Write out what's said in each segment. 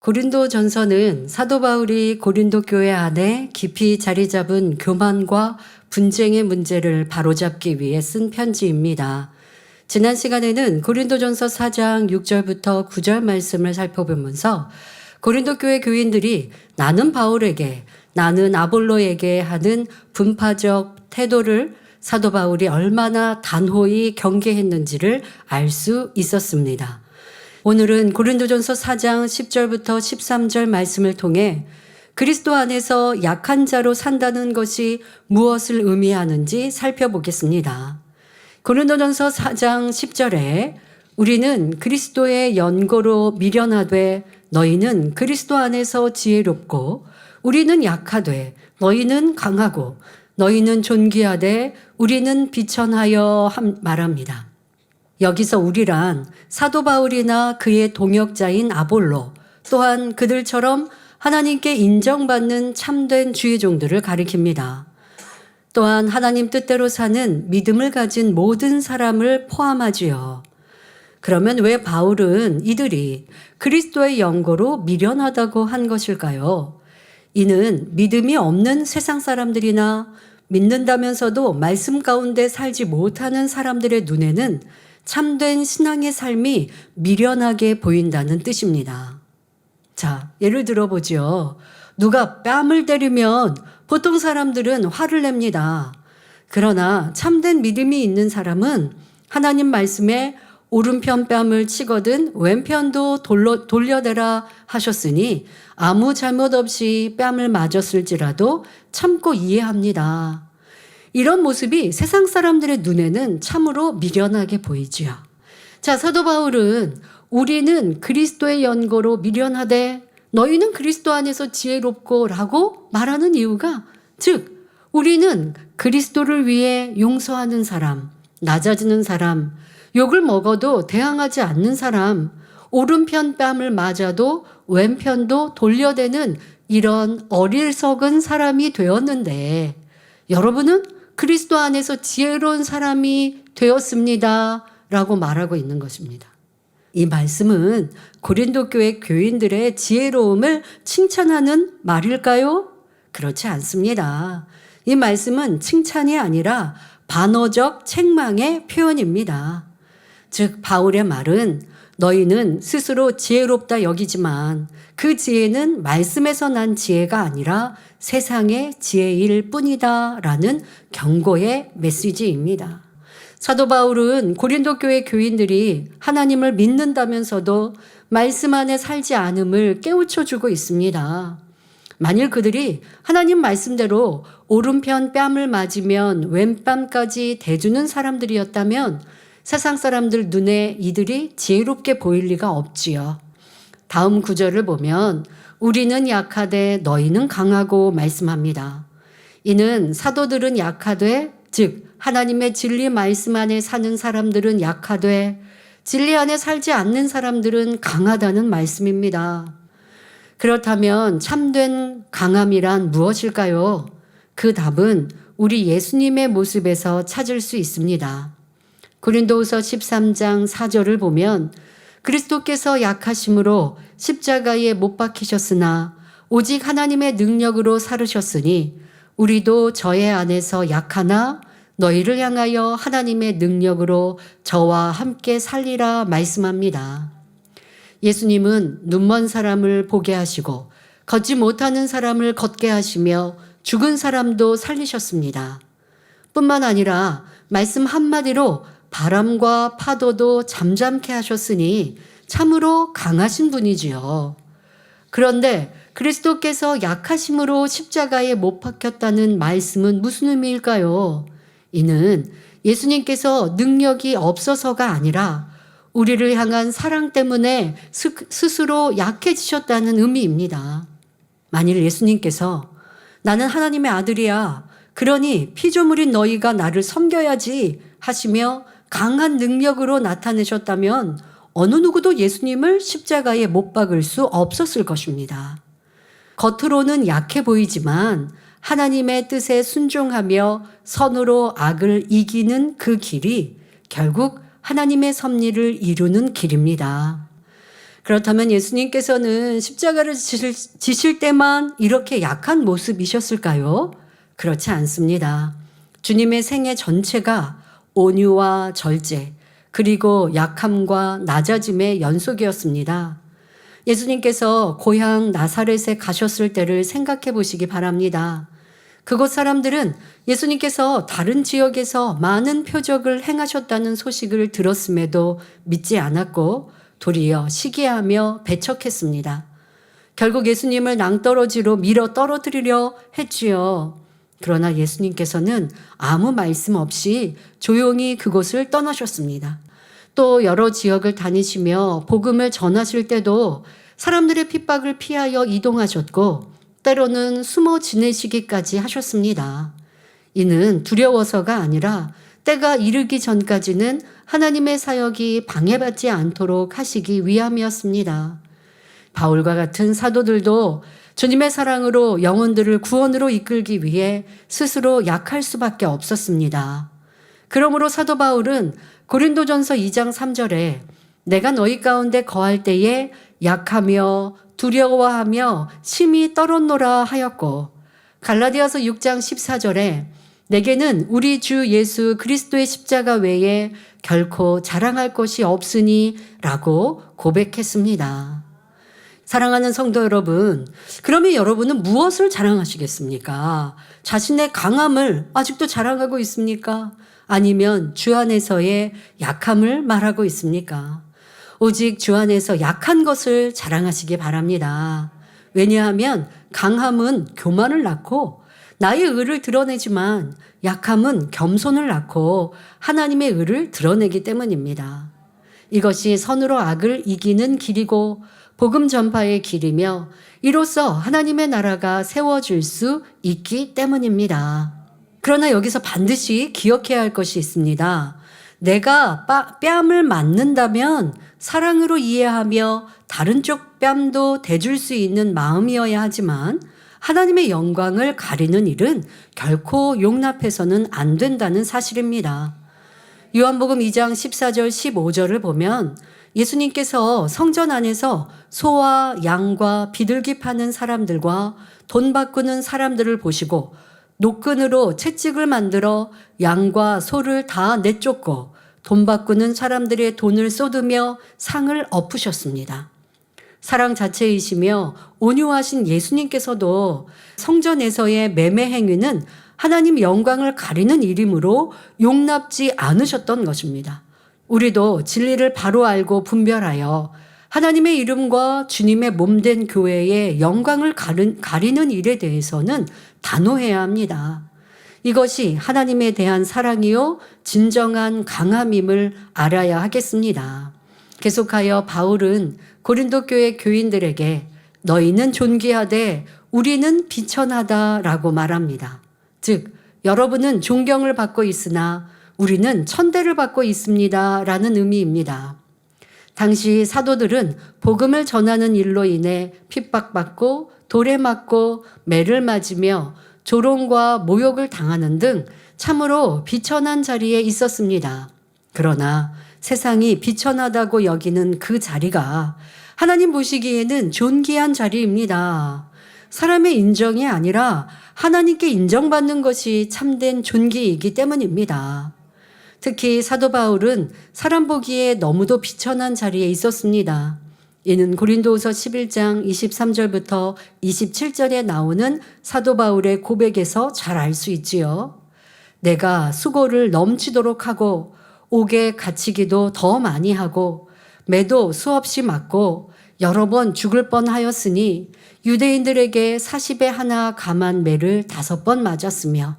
고린도전서는 사도 바울이 고린도 교회 안에 깊이 자리 잡은 교만과 분쟁의 문제를 바로잡기 위해 쓴 편지입니다. 지난 시간에는 고린도전서 4장 6절부터 9절 말씀을 살펴보면서 고린도 교회 교인들이 나는 바울에게, 나는 아볼로에게 하는 분파적 태도를 사도 바울이 얼마나 단호히 경계했는지를 알 수 있었습니다. 오늘은 고린도전서 4장 10절부터 13절 말씀을 통해 그리스도 안에서 약한 자로 산다는 것이 무엇을 의미하는지 살펴보겠습니다. 고린도전서 4장 10절에 우리는 그리스도의 연고로 미련하되 너희는 그리스도 안에서 지혜롭고 우리는 약하되 너희는 강하고 너희는 존귀하되 우리는 비천하여 말합니다. 여기서 우리란 사도 바울이나 그의 동역자인 아볼로 또한 그들처럼 하나님께 인정받는 참된 주의 종들을 가리킵니다. 또한 하나님 뜻대로 사는 믿음을 가진 모든 사람을 포함하지요. 그러면 왜 바울은 이들이 그리스도의 연고로 미련하다고 한 것일까요? 이는 믿음이 없는 세상 사람들이나 믿는다면서도 말씀 가운데 살지 못하는 사람들의 눈에는 참된 신앙의 삶이 미련하게 보인다는 뜻입니다. 자, 예를 들어보죠. 누가 뺨을 때리면 보통 사람들은 화를 냅니다. 그러나 참된 믿음이 있는 사람은 하나님 말씀에 오른편 뺨을 치거든 왼편도 돌려대라 하셨으니 아무 잘못 없이 뺨을 맞았을지라도 참고 이해합니다. 이런 모습이 세상 사람들의 눈에는 참으로 미련하게 보이지요. 자, 사도 바울은 우리는 그리스도의 연고로 미련하되 너희는 그리스도 안에서 지혜롭고 라고 말하는 이유가 즉 우리는 그리스도를 위해 용서하는 사람, 낮아지는 사람, 욕을 먹어도 대항하지 않는 사람, 오른편 뺨을 맞아도 왼편도 돌려대는 이런 어리석은 사람이 되었는데 여러분은 그리스도 안에서 지혜로운 사람이 되었습니다. 라고 말하고 있는 것입니다. 이 말씀은 고린도 교회 교인들의 지혜로움을 칭찬하는 말일까요? 그렇지 않습니다. 이 말씀은 칭찬이 아니라 반어적 책망의 표현입니다. 즉 바울의 말은 너희는 스스로 지혜롭다 여기지만 그 지혜는 말씀에서 난 지혜가 아니라 세상의 지혜일 뿐이다 라는 경고의 메시지입니다. 사도 바울은 고린도 교회 교인들이 하나님을 믿는다면서도 말씀 안에 살지 않음을 깨우쳐주고 있습니다. 만일 그들이 하나님 말씀대로 오른편 뺨을 맞으면 왼뺨까지 대주는 사람들이었다면 세상 사람들 눈에 이들이 지혜롭게 보일 리가 없지요. 다음 구절을 보면 우리는 약하되 너희는 강하고 말씀합니다. 이는 사도들은 약하되 즉 하나님의 진리 말씀 안에 사는 사람들은 약하되 진리 안에 살지 않는 사람들은 강하다는 말씀입니다. 그렇다면 참된 강함이란 무엇일까요? 그 답은 우리 예수님의 모습에서 찾을 수 있습니다. 고린도후서 13장 4절을 보면 그리스도께서 약하심으로 십자가에 못 박히셨으나 오직 하나님의 능력으로 살으셨으니 우리도 저의 안에서 약하나 너희를 향하여 하나님의 능력으로 저와 함께 살리라 말씀합니다. 예수님은 눈먼 사람을 보게 하시고 걷지 못하는 사람을 걷게 하시며 죽은 사람도 살리셨습니다. 뿐만 아니라 말씀 한마디로 바람과 파도도 잠잠케 하셨으니 참으로 강하신 분이지요. 그런데 그리스도께서 약하심으로 십자가에 못 박혔다는 말씀은 무슨 의미일까요? 이는 예수님께서 능력이 없어서가 아니라 우리를 향한 사랑 때문에 스스로 약해지셨다는 의미입니다. 만일 예수님께서 나는 하나님의 아들이야. 그러니 피조물인 너희가 나를 섬겨야지 하시며 강한 능력으로 나타내셨다면 어느 누구도 예수님을 십자가에 못 박을 수 없었을 것입니다. 겉으로는 약해 보이지만 하나님의 뜻에 순종하며 선으로 악을 이기는 그 길이 결국 하나님의 섭리를 이루는 길입니다. 그렇다면 예수님께서는 십자가를 지실 때만 이렇게 약한 모습이셨을까요? 그렇지 않습니다. 주님의 생애 전체가 온유와 절제, 그리고 약함과 낮아짐의 연속이었습니다. 예수님께서 고향 나사렛에 가셨을 때를 생각해 보시기 바랍니다. 그곳 사람들은 예수님께서 다른 지역에서 많은 표적을 행하셨다는 소식을 들었음에도 믿지 않았고 도리어 시기하며 배척했습니다. 결국 예수님을 낭떠러지로 밀어 떨어뜨리려 했지요. 그러나 예수님께서는 아무 말씀 없이 조용히 그곳을 떠나셨습니다. 또 여러 지역을 다니시며 복음을 전하실 때도 사람들의 핍박을 피하여 이동하셨고 때로는 숨어 지내시기까지 하셨습니다. 이는 두려워서가 아니라 때가 이르기 전까지는 하나님의 사역이 방해받지 않도록 하시기 위함이었습니다. 바울과 같은 사도들도 주님의 사랑으로 영혼들을 구원으로 이끌기 위해 스스로 약할 수밖에 없었습니다. 그러므로 사도 바울은 고린도전서 2장 3절에 내가 너희 가운데 거할 때에 약하며 두려워하며 심히 떨었노라 하였고, 갈라디아서 6장 14절에 내게는 우리 주 예수 그리스도의 십자가 외에 결코 자랑할 것이 없으니 라고 고백했습니다. 사랑하는 성도 여러분, 그러면 여러분은 무엇을 자랑하시겠습니까? 자신의 강함을 아직도 자랑하고 있습니까? 아니면 주 안에서의 약함을 말하고 있습니까? 오직 주 안에서 약한 것을 자랑하시기 바랍니다. 왜냐하면 강함은 교만을 낳고 나의 의를 드러내지만 약함은 겸손을 낳고 하나님의 의를 드러내기 때문입니다. 이것이 선으로 악을 이기는 길이고 복음 전파의 길이며 이로써 하나님의 나라가 세워질 수 있기 때문입니다. 그러나 여기서 반드시 기억해야 할 것이 있습니다. 내가 뺨을 맞는다면 사랑으로 이해하며 다른 쪽 뺨도 대줄 수 있는 마음이어야 하지만 하나님의 영광을 가리는 일은 결코 용납해서는 안 된다는 사실입니다. 요한복음 2장 14절 15절을 보면 예수님께서 성전 안에서 소와 양과 비둘기 파는 사람들과 돈 바꾸는 사람들을 보시고 노끈으로 채찍을 만들어 양과 소를 다 내쫓고 돈 바꾸는 사람들의 돈을 쏟으며 상을 엎으셨습니다. 사랑 자체이시며 온유하신 예수님께서도 성전에서의 매매 행위는 하나님 영광을 가리는 일이므로 용납지 않으셨던 것입니다. 우리도 진리를 바로 알고 분별하여 하나님의 이름과 주님의 몸된 교회의 영광을 가리는 일에 대해서는 단호해야 합니다. 이것이 하나님에 대한 사랑이요 진정한 강함임을 알아야 하겠습니다. 계속하여 바울은 고린도 교회 교인들에게 너희는 존귀하되 우리는 비천하다라고 말합니다. 즉 여러분은 존경을 받고 있으나 우리는 천대를 받고 있습니다 라는 의미입니다. 당시 사도들은 복음을 전하는 일로 인해 핍박받고 돌에 맞고 매를 맞으며 조롱과 모욕을 당하는 등 참으로 비천한 자리에 있었습니다. 그러나 세상이 비천하다고 여기는 그 자리가 하나님 보시기에는 존귀한 자리입니다. 사람의 인정이 아니라 하나님께 인정받는 것이 참된 존귀이기 때문입니다. 특히 사도 바울은 사람 보기에 너무도 비천한 자리에 있었습니다. 이는 고린도후서 11장 23절부터 27절에 나오는 사도 바울의 고백에서 잘 알 수 있지요. 내가 수고를 넘치도록 하고 옥에 갇히기도 더 많이 하고 매도 수없이 맞고 여러 번 죽을 뻔하였으니 유대인들에게 40에 하나 감한 매를 5번 맞았으며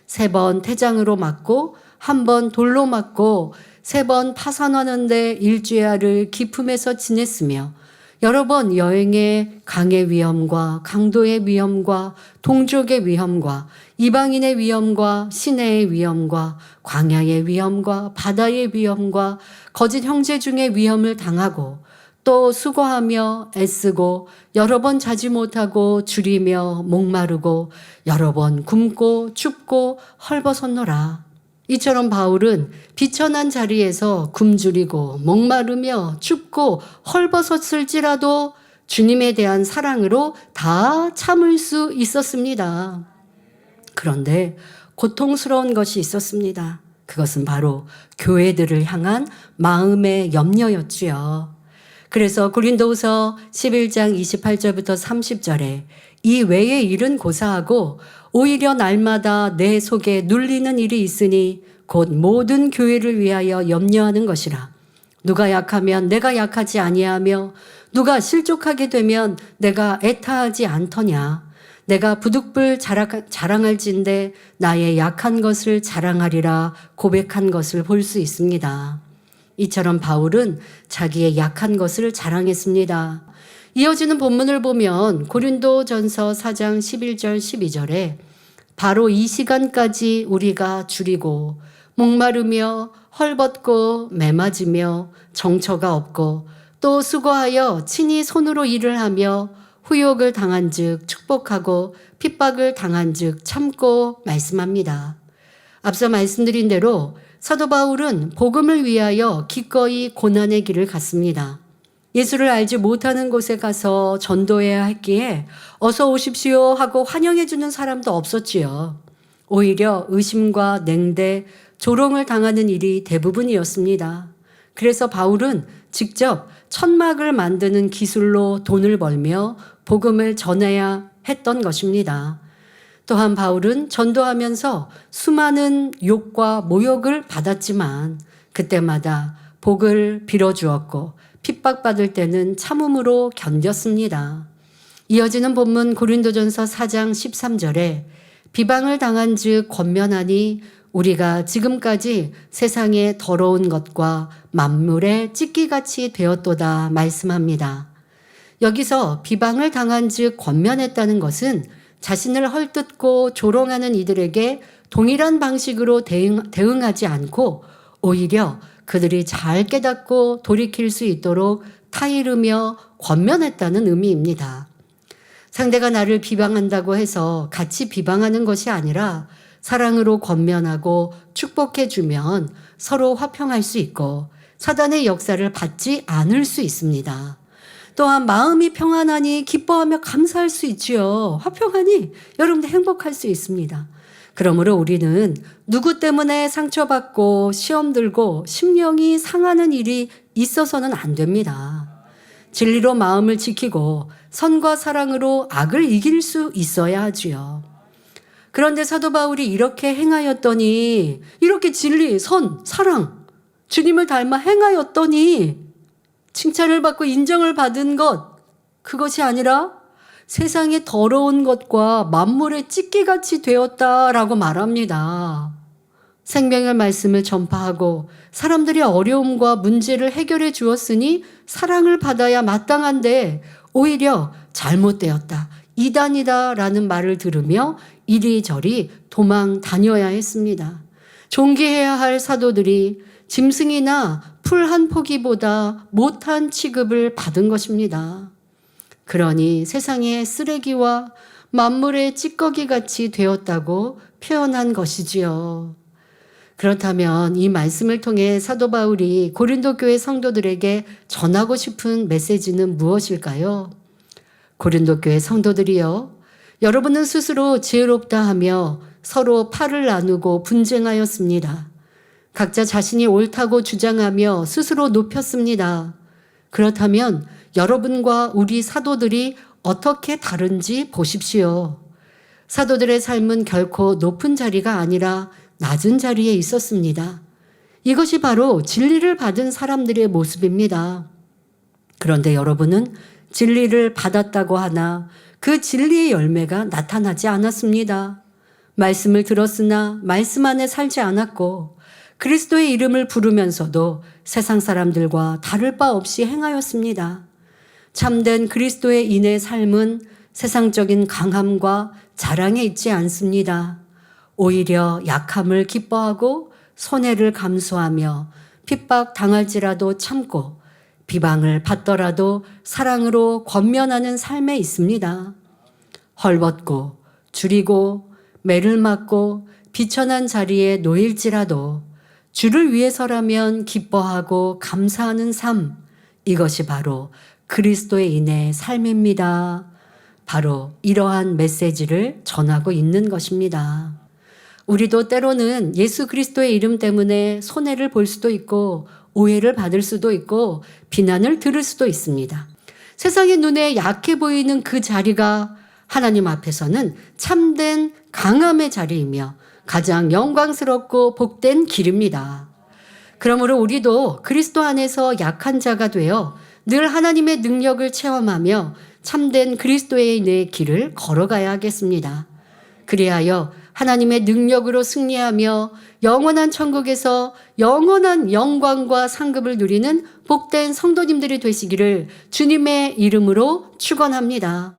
3번 태장으로 맞고 1번 돌로 맞고 3번 파산하는데 일주야를 기품에서 지냈으며 여러 번 여행에 강의 위험과 강도의 위험과 동족의 위험과 이방인의 위험과 시내의 위험과 광야의 위험과 바다의 위험과 거짓 형제 중의 위험을 당하고 또 수고하며 애쓰고 여러 번 자지 못하고 줄이며 목마르고 여러 번 굶고 춥고 헐벗었노라. 이처럼 바울은 비천한 자리에서 굶주리고 목마르며 춥고 헐벗었을지라도 주님에 대한 사랑으로 다 참을 수 있었습니다. 그런데 고통스러운 것이 있었습니다. 그것은 바로 교회들을 향한 마음의 염려였지요. 그래서 고린도후서 11장 28절부터 30절에 이 외의 일은 고사하고 오히려 날마다 내 속에 눌리는 일이 있으니 곧 모든 교회를 위하여 염려하는 것이라. 누가 약하면 내가 약하지 아니하며 누가 실족하게 되면 내가 애타하지 않더냐. 내가 부득불 자랑할진대 나의 약한 것을 자랑하리라 고백한 것을 볼 수 있습니다. 이처럼 바울은 자기의 약한 것을 자랑했습니다. 이어지는 본문을 보면 고린도전서 4장 11절 12절에 바로 이 시간까지 우리가 줄이고 목마르며 헐벗고 매맞으며 정처가 없고 또 수고하여 친히 손으로 일을 하며 후욕을 당한즉 축복하고 핍박을 당한즉 참고 말씀합니다. 앞서 말씀드린 대로 사도 바울은 복음을 위하여 기꺼이 고난의 길을 갔습니다. 예수를 알지 못하는 곳에 가서 전도해야 했기에 어서 오십시오 하고 환영해 주는 사람도 없었지요. 오히려 의심과 냉대, 조롱을 당하는 일이 대부분이었습니다. 그래서 바울은 직접 천막을 만드는 기술로 돈을 벌며 복음을 전해야 했던 것입니다. 또한 바울은 전도하면서 수많은 욕과 모욕을 받았지만 그때마다 복을 빌어주었고 핍박받을 때는 참음으로 견뎠습니다. 이어지는 본문 고린도전서 4장 13절에 비방을 당한 즉 권면하니 우리가 지금까지 세상의 더러운 것과 만물의 찢기같이 되었도다 말씀합니다. 여기서 비방을 당한 즉 권면했다는 것은 자신을 헐뜯고 조롱하는 이들에게 동일한 방식으로 대응하지 않고 오히려 그들이 잘 깨닫고 돌이킬 수 있도록 타이르며 권면했다는 의미입니다. 상대가 나를 비방한다고 해서 같이 비방하는 것이 아니라 사랑으로 권면하고 축복해주면 서로 화평할 수 있고 사단의 역사를 받지 않을 수 있습니다. 또한 마음이 평안하니 기뻐하며 감사할 수 있지요. 화평하니 여러분도 행복할 수 있습니다. 그러므로 우리는 누구 때문에 상처받고 시험 들고 심령이 상하는 일이 있어서는 안 됩니다. 진리로 마음을 지키고 선과 사랑으로 악을 이길 수 있어야 하지요. 그런데 사도 바울이 이렇게 행하였더니 이렇게 진리, 선, 사랑, 주님을 닮아 행하였더니 칭찬을 받고 인정을 받은 것 그것이 아니라 세상의 더러운 것과 만물의 찢기같이 되었다라고 말합니다. 생명의 말씀을 전파하고 사람들의 어려움과 문제를 해결해 주었으니 사랑을 받아야 마땅한데 오히려 잘못되었다, 이단이다 라는 말을 들으며 이리저리 도망 다녀야 했습니다. 존귀해야 할 사도들이 짐승이나 풀 한 포기보다 못한 취급을 받은 것입니다. 그러니 세상의 쓰레기와 만물의 찌꺼기 같이 되었다고 표현한 것이지요. 그렇다면 이 말씀을 통해 사도 바울이 고린도 교회 성도들에게 전하고 싶은 메시지는 무엇일까요? 고린도 교회 성도들이여, 여러분은 스스로 지혜롭다 하며 서로 팔을 나누고 분쟁하였습니다. 각자 자신이 옳다고 주장하며 스스로 높였습니다. 그렇다면 여러분과 우리 사도들이 어떻게 다른지 보십시오. 사도들의 삶은 결코 높은 자리가 아니라 낮은 자리에 있었습니다. 이것이 바로 진리를 받은 사람들의 모습입니다. 그런데 여러분은 진리를 받았다고 하나 그 진리의 열매가 나타나지 않았습니다. 말씀을 들었으나 말씀 안에 살지 않았고 그리스도의 이름을 부르면서도 세상 사람들과 다를 바 없이 행하였습니다. 참된 그리스도의 인의 삶은 세상적인 강함과 자랑에 있지 않습니다. 오히려 약함을 기뻐하고 손해를 감수하며 핍박 당할지라도 참고 비방을 받더라도 사랑으로 권면하는 삶에 있습니다. 헐벗고 줄이고 매를 맞고 비천한 자리에 놓일지라도 주를 위해서라면 기뻐하고 감사하는 삶, 이것이 바로 그리스도인의 삶입니다. 바로 이러한 메시지를 전하고 있는 것입니다. 우리도 때로는 예수 그리스도의 이름 때문에 손해를 볼 수도 있고 오해를 받을 수도 있고 비난을 들을 수도 있습니다. 세상의 눈에 약해 보이는 그 자리가 하나님 앞에서는 참된 강함의 자리이며 가장 영광스럽고 복된 길입니다. 그러므로 우리도 그리스도 안에서 약한 자가 되어 늘 하나님의 능력을 체험하며 참된 그리스도인의 길을 걸어가야 하겠습니다. 그리하여 하나님의 능력으로 승리하며 영원한 천국에서 영원한 영광과 상급을 누리는 복된 성도님들이 되시기를 주님의 이름으로 축원합니다.